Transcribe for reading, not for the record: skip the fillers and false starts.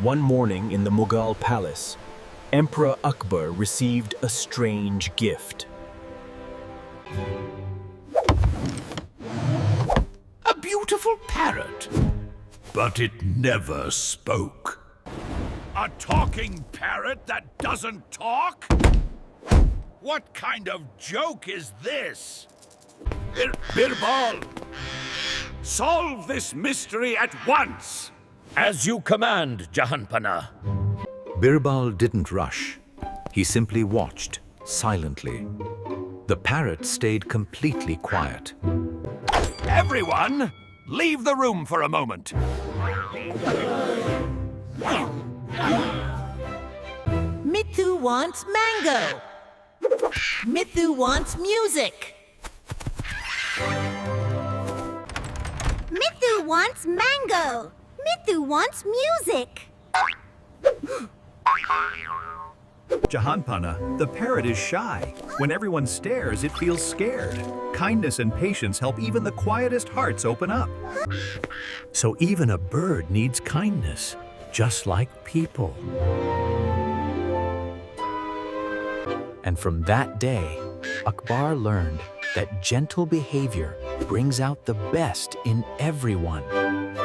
One morning in the Mughal palace, Emperor Akbar received a strange gift. A beautiful parrot, but it never spoke. A talking parrot that doesn't talk? What kind of joke is this? Birbal, solve this mystery at once! As you command, Jahanpana. Birbal didn't rush. He simply watched, silently. The parrot stayed completely quiet. Everyone, leave the room for a moment. Mithu wants mango. Mithu wants music. Mithu wants mango. Mithu wants music. Jahanpana, the parrot is shy. When everyone stares, it feels scared. Kindness and patience help even the quietest hearts open up. So even a bird needs kindness, just like people. And from that day, Akbar learned that gentle behavior brings out the best in everyone.